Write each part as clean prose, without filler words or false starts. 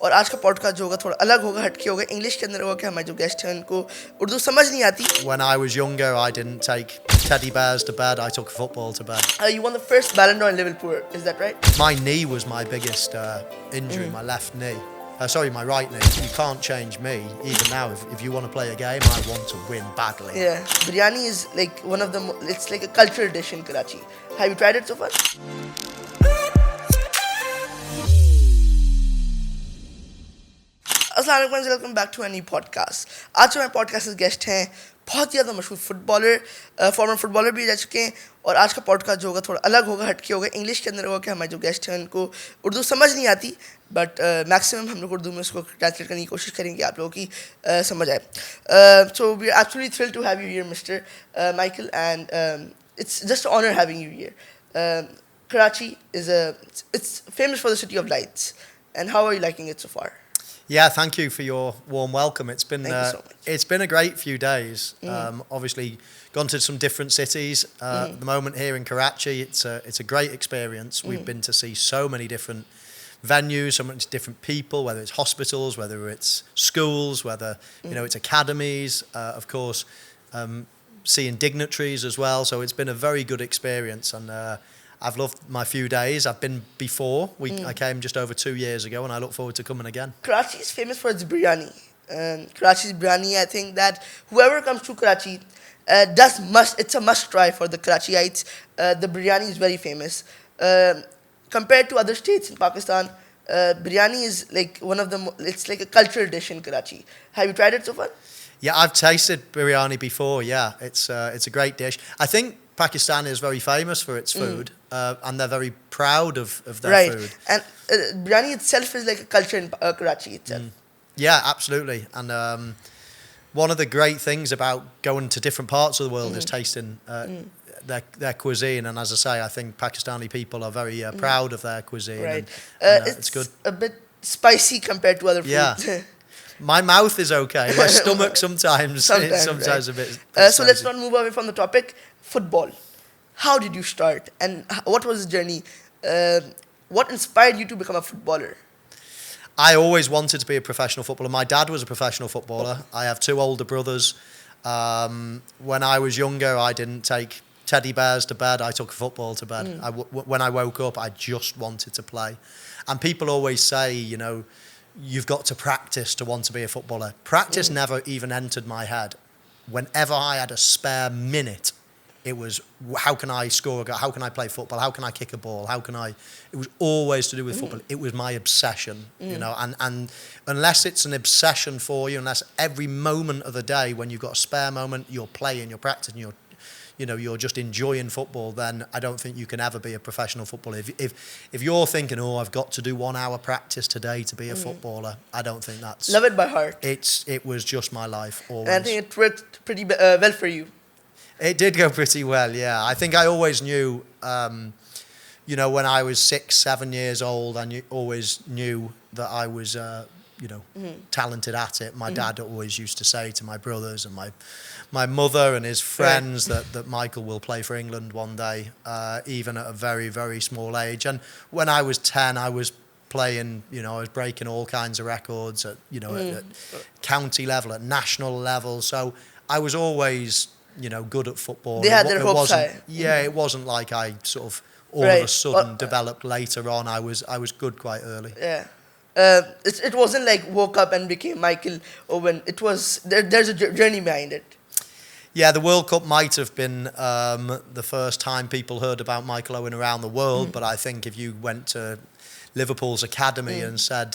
और आज का पॉडकास्ट जो होगा थोड़ा अलग होगा, हटके होगा, इंग्लिश के अंदर होगा कि हमारे जो गेस्ट हैं उनको उर्दू समझ नहीं आती. When I was younger, I didn't take teddy bears to bed. I took football to bed. You won the first Ballon d'Or in Liverpool, is that right? My knee was my biggest injury, my left knee. Sorry, my right knee. You can't change me. Even now, if you want to play a game, I want to win badly. Yeah, biryani is like one of the, it's like a cultural dish in Karachi. Have you tried it so far? अस्सलाम वालेकुम, welcome back to a new podcast. आज जो हमारे podcast के guest हैं बहुत ही ज़्यादा मशहूर फुटबॉलर, फॉर्मर फुटबॉलर भी रह चुके हैं. और आज का पॉडकास्ट जो होगा थोड़ा अलग होगा, हटके होगा, इंग्लिश के अंदर होगा कि हमारे जो गेस्ट हैं उनको उर्दू समझ नहीं आती, बट मैक्सिमम हम लोग उर्दू में उसको ट्रांसलेट करने की कोशिश करेंगे आप लोगों की समझ आए. So we are absolutely thrilled to have you here, Mr. Michael, and it's just an honor having you here. Karachi it's famous for the city of lights, and how are you liking it so far? Yeah, thank you for your warm welcome. It's been Thank you so much. It's been a great few days. Obviously, gone to some different cities. At the moment here in Karachi, it's a great experience. We've been to see so many different venues, so many different people, whether it's hospitals, whether it's schools, whether it's academies, of course, seeing dignitaries as well. So it's been a very good experience, and I've loved my few days. I've been before. I came just over 2 years ago, and I look forward to coming again. Karachi is famous for its biryani. Karachi's biryani, I think that whoever comes to Karachi it's a must try for the Karachiites. The biryani is very famous. Compared to other states in Pakistan, biryani is like it's like a cultural dish in Karachi. Have you tried it so far? Yeah, I've tasted biryani before. Yeah, it's a great dish. I think Pakistan is very famous for its food, and they're very proud of their food. And biryani itself is like a culture in Karachi itself. Yeah, absolutely. And one of the great things about going to different parts of the world is tasting their cuisine. And as I say, I think Pakistani people are very proud of their cuisine. Right. And, it's good. A bit spicy compared to other foods. Yeah. My mouth is okay. My stomach sometimes right. a bit. So let's not move away from the topic. Football. How did you start, and what was the journey? What inspired you to become a footballer? I always wanted to be a professional footballer. My dad was a professional footballer. I have 2 older brothers. When I was younger, I didn't take teddy bears to bed. I took football to bed. When I woke up, I just wanted to play. And people always say, you've got to practice to want to be a footballer. Practice never even entered my head. Whenever I had a spare minute, it was, how can I score a goal? How can I play football? How can I kick a ball? It was always to do with football. It was my obsession, and unless it's an obsession for you, unless every moment of the day when you've got a spare moment, you're playing, you're practicing, you're just enjoying football, then I don't think you can ever be a professional footballer. If you're thinking, I've got to do 1 hour practice today to be a footballer, I don't think that's... Love it by heart. It was just my life, always. And I think it worked pretty well for you. It did go pretty well, yeah. I think I always knew, when I was 6, 7 years old, I always knew that I was, talented at it. My dad always used to say to my brothers and my mother and his friends that Michael will play for England one day, even at a very, very small age. And when I was 10, I was playing, I was breaking all kinds of records at county level, at national level. So I was always... good at football. They had their hopes high. Yeah, it wasn't like I sort of all of a sudden developed later on. I was good quite early. Yeah. It wasn't like woke up and became Michael Owen. It was, there's a journey behind it. Yeah, the World Cup might have been the first time people heard about Michael Owen around the world, but I think if you went to Liverpool's academy and said,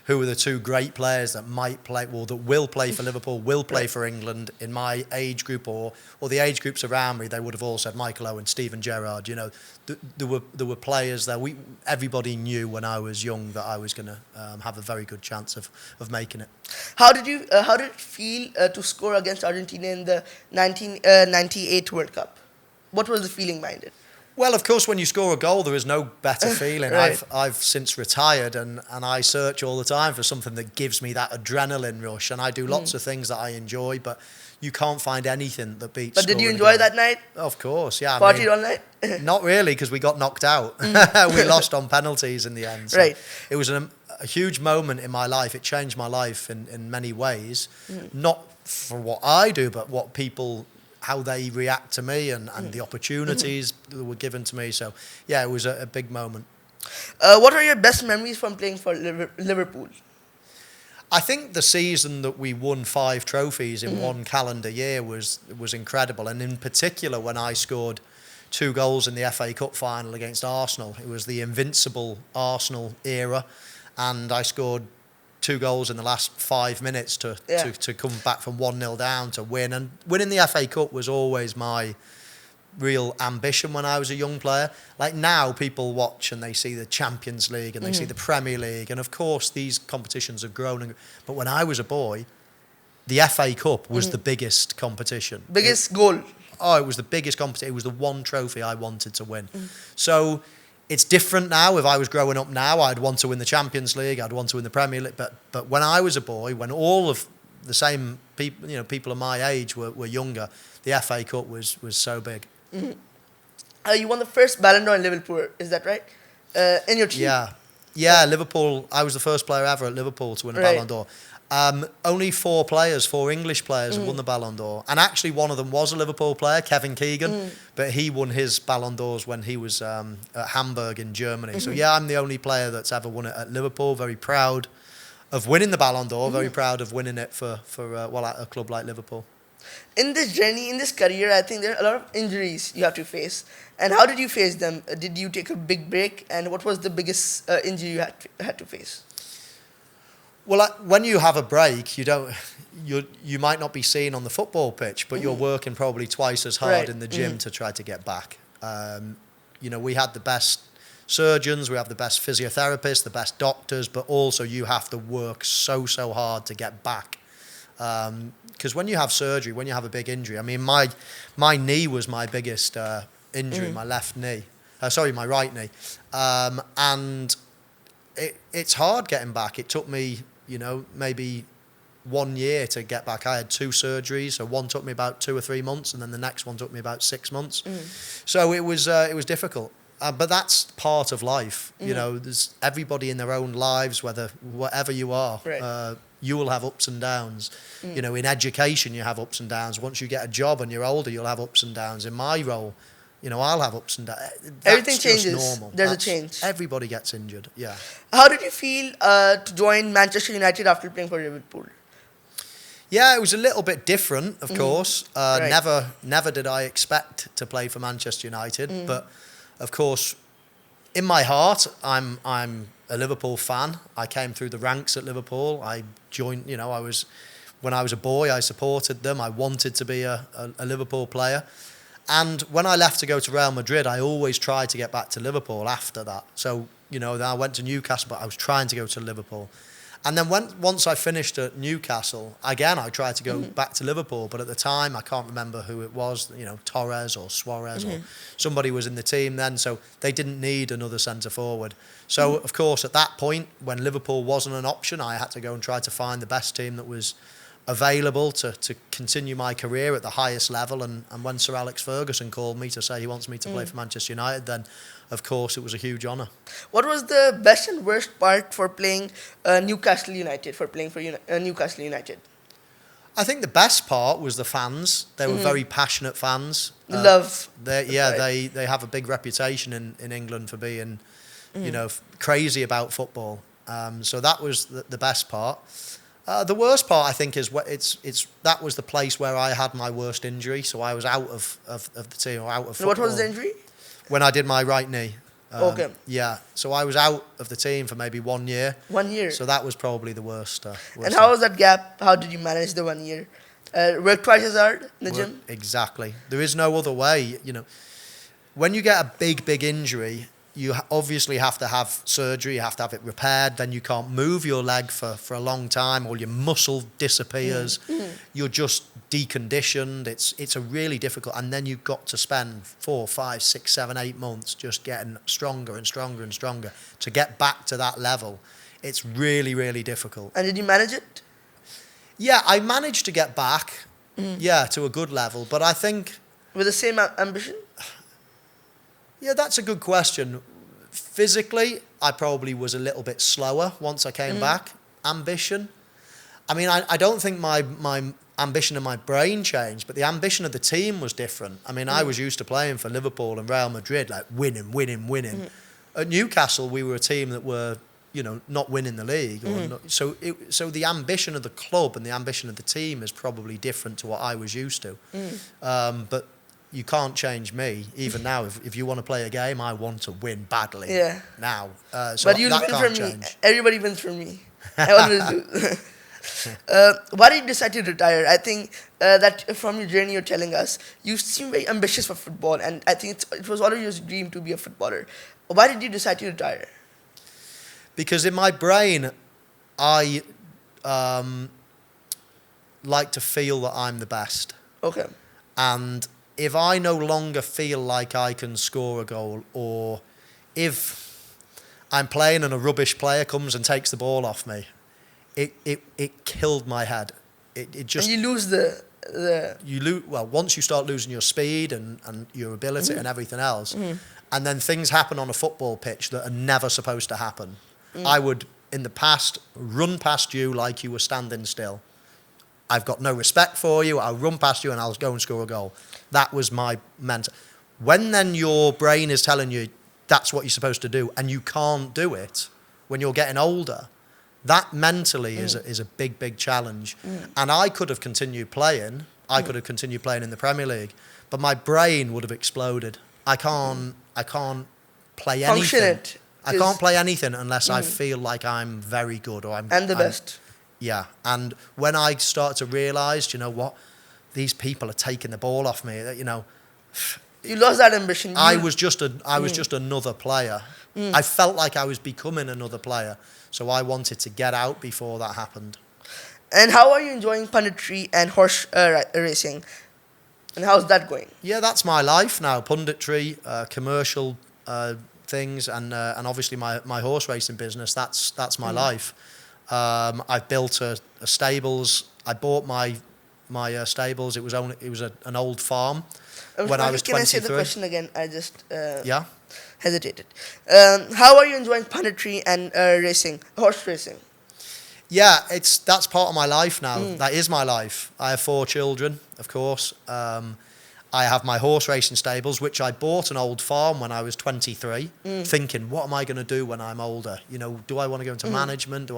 who are the 2 great players that might play, that will play for Liverpool, will play for England in my age group or the age groups around me, they would have all said Michael Owen, Steven Gerrard. There were players there. Everybody knew when I was young that I was going to have a very good chance of making it. How did it feel to score against Argentina in the 1998 World Cup? What was the feeling behind it? Well, of course, when you score a goal, there is no better feeling. Right. I've since retired, and I search all the time for something that gives me that adrenaline rush. And I do lots of things that I enjoy, but you can't find anything that beats. But did you scoring a enjoy goal. that night? Of course, yeah. Partied all night? Not really, because we got knocked out. We lost on penalties in the end. So Right. it was a huge moment in my life. It changed my life in many ways. Not for what I do, but what people, how they react to me and the opportunities that were given to me. So, yeah, it was a big moment. What are your best memories from playing for Liverpool? I think the season that we won 5 trophies in one calendar year was incredible. And in particular, when I scored 2 goals in the FA Cup final against Arsenal. It was the invincible Arsenal era. And I scored 2 goals in the last 5 minutes to come back from 1-0 down to win. And winning the FA Cup was always my real ambition when I was a young player. Like now, people watch and they see the Champions League and they see the Premier League. And of course, these competitions have grown. But when I was a boy, the FA Cup was the biggest competition. Biggest goal? Oh, it was the biggest competition. It was the one trophy I wanted to win. So it's different now. If I was growing up now, I'd want to win the Champions League. I'd want to win the Premier League. But when I was a boy, when all of the same people, people of my age were younger, the FA Cup was so big. You won the first Ballon d'Or in Liverpool, is that right? In your team? Yeah, Liverpool. I was the first player ever at Liverpool to win a Ballon d'Or. Only 4 English players have won the Ballon d'Or. And actually one of them was a Liverpool player, Kevin Keegan, but he won his Ballon d'Ors when he was at Hamburg in Germany. So yeah, I'm the only player that's ever won it at Liverpool. Very proud of winning the Ballon d'Or, very proud of winning it for at a club like Liverpool. In this journey, in this career, I think there are a lot of injuries you have to face. And how did you face them? Did you take a big break? And what was the biggest injury you had to face? Well, when you have a break, you might not be seen on the football pitch, but you're working probably twice as hard in the gym to try to get back. We had the best surgeons, we have the best physiotherapists, the best doctors, but also you have to work so hard to get back. Because when you have surgery, when you have a big injury, I mean, my knee was my biggest injury, my left knee. My right knee. And it's hard getting back. It took me, maybe 1 year to get back. I had 2 surgeries. So one took me about 2 or 3 months, and then the next one took me about 6 months. So it was difficult. But that's part of life. There's everybody in their own lives, whatever you are. Right. You will have ups and downs. In education, you have ups and downs. Once you get a job and you're older, you'll have ups and downs. In my role, I'll have ups and downs. Everything changes. Normal. There's a change. Everybody gets injured, yeah. How did you feel to join Manchester United after playing for Liverpool? Yeah, it was a little bit different, of course. Right. Never did I expect to play for Manchester United, but of course, in my heart, I'm a Liverpool fan. I came through the ranks at Liverpool. I joined, when I was a boy, I supported them. I wanted to be a Liverpool player. And when I left to go to Real Madrid, I always tried to get back to Liverpool after that. So, then I went to Newcastle, but I was trying to go to Liverpool. And then once I finished at Newcastle, again, I tried to go back to Liverpool. But at the time, I can't remember who it was, Torres or Suarez or somebody was in the team then. So they didn't need another centre forward. So, of course, at that point, when Liverpool wasn't an option, I had to go and try to find the best team that was available to continue my career at the highest level. And when Sir Alex Ferguson called me to say he wants me to play for Manchester United, then of course it was a huge honour. What was the best and worst part for playing Newcastle United, Newcastle United? I think the best part was the fans. They were very passionate fans. Love. They have a big reputation in England for being, crazy about football. So that was the best part. The worst part, I think, is that was the place where I had my worst injury. So I was out of the team, or out of football. What was the injury? When I did my right knee. Okay. Yeah, so I was out of the team for maybe 1 year. 1 year. So that was probably the worst. And how was that gap? How did you manage the 1 year? Work twice as hard in the gym? Exactly. There is no other way. When you get a big injury, obviously have to have surgery, you have to have it repaired, then you can't move your leg for a long time, all your muscle disappears, you're just deconditioned, it's a really difficult, and then you've got to spend 4, 5, 6, 7, 8 months just getting stronger and stronger and stronger to get back to that level. It's really, really difficult. And did you manage it? Yeah, I managed to get back, to a good level, but I think... With the same ambition? Yeah, that's a good question. Physically, I probably was a little bit slower once I came back. Ambition? I mean, I don't think my ambition in my brain changed, but the ambition of the team was different. I mean, I was used to playing for Liverpool and Real Madrid, like winning. At Newcastle, we were a team that were, not winning the league. So the ambition of the club and the ambition of the team is probably different to what I was used to. But you can't change me. Even now, if you want to play a game, I want to win badly. Yeah. Now. So but you that win can't for me. change. Everybody wins for me. I always do. Why did you decide to retire? I think that from your journey you're telling us, you seem very ambitious for football, and I think it was always your dream to be a footballer. Why did you decide to retire? Because in my brain, I like to feel that I'm the best. Okay. And if I no longer feel like I can score a goal, or if I'm playing and a rubbish player comes and takes the ball off me, it killed my head. It just... And you lose the... You lose... Well, once you start losing your speed and your ability and everything else, and then things happen on a football pitch that are never supposed to happen. I would, in the past, run past you like you were standing still. I've got no respect for you. I'll run past you and I'll go and score a goal. That was my mental. When then your brain is telling you that's what you're supposed to do and you can't do it when you're getting older, that mentally is a big, big challenge. And I could have continued playing. I could have continued playing in the Premier League, but my brain would have exploded. I can't play anything. I can't play anything unless I feel like I'm very good or I'm the best. Yeah, and when I start to realise, you know what, these people are taking the ball off me. You lost that ambition. I was just another player. I felt like I was becoming another player, so I wanted to get out before that happened. And how are you enjoying punditry and horse racing? And how's that going? Yeah, that's my life now. Punditry, commercial things, and obviously my horse racing business. That's my life. I built a stables. I bought my stables. It was an old farm when I was 23. Can I say the question again? I just hesitated. How are you enjoying punditry and racing, horse racing? Yeah, that's part of my life now. That is my life. I have 4 children, of course. I have my horse racing stables, which I bought an old farm when I was 23, thinking, what am I going to do when I'm older? Do I want to go into management?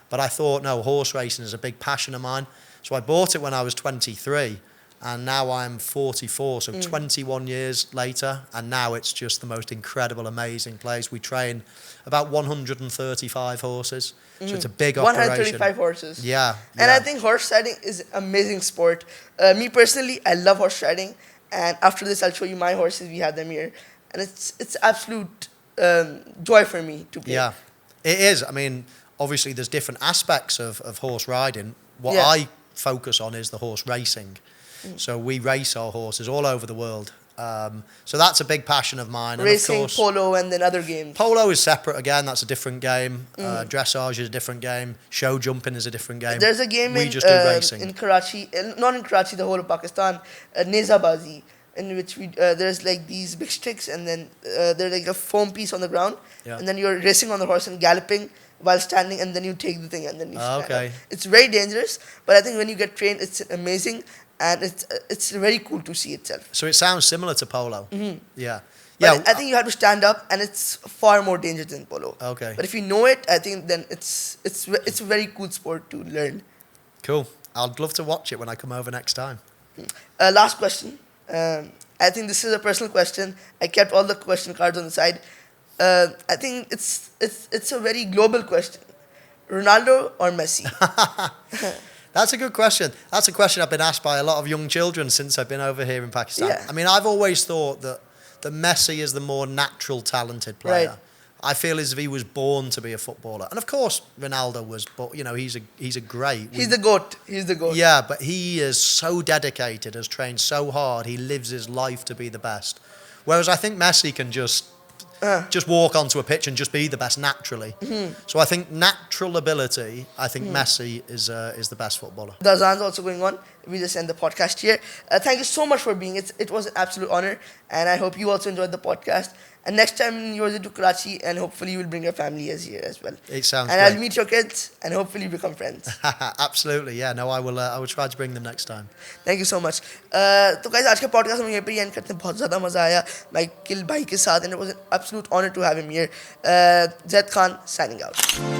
But I thought, no, horse racing is a big passion of mine. So I bought it when I was 23, and now I'm 44, so 21 years later, and now it's just the most incredible, amazing place. We train about 135 horses, so it's a big operation. 135 horses. Yeah. And I think horse riding is an amazing sport. Me personally, I love horse riding, and after this, I'll show you my horses. We have them here, and it's absolute joy for me to play. Yeah, it is. I mean, obviously, there's different aspects of horse riding. What I focus on is the horse racing. So we race our horses all over the world. So that's a big passion of mine. Racing, and of course, polo, and then other games. Polo is separate again. That's a different game. Dressage is a different game. Show jumping is a different game. There's a game just do racing. in Karachi, not in Karachi, the whole of Pakistan, Nezabazi, in which there's like these big sticks, and then there's like a foam piece on the ground, and then you're racing on the horse and galloping while standing, and then you take the thing and then you stand up. It's very dangerous, but I think when you get trained, it's amazing. And it's very cool to see itself. So it sounds similar to polo. Yeah. But I think you have to stand up, and it's far more dangerous than polo. Okay. But if you know it, I think then it's a very cool sport to learn. Cool. I'd love to watch it when I come over next time. Last question. I think this is a personal question. I kept all the question cards on the side. I think it's a very global question. Ronaldo or Messi? That's a good question. That's a question I've been asked by a lot of young children since I've been over here in Pakistan. Yeah. I mean, I've always thought that that Messi is the more natural, talented player. Right. I feel as if he was born to be a footballer, and of course Ronaldo was. But you know, he's a great. He's the GOAT. He's the GOAT. Yeah, but he is so dedicated, has trained so hard. He lives his life to be the best. Whereas I think Messi can just walk onto a pitch and just be the best naturally. So I think natural ability. I think Messi is the best footballer. The Azan's also going on. We just end the podcast here. Thank you so much for being. It was an absolute honor, and I hope you also enjoyed the podcast. And next time you visit to Karachi, and hopefully you will bring your family as here as well. It sounds and great. I'll meet your kids, and hopefully become friends. Absolutely, yeah. No, I will try to bring them next time. Thank you so much. तो guys, आज का podcast हम यहीं पे end करते हैं. बहुत ज़्यादा मज़ा आया माइकल भाई के साथ, and it was an absolute honor to have him here. Zaid Khan signing out.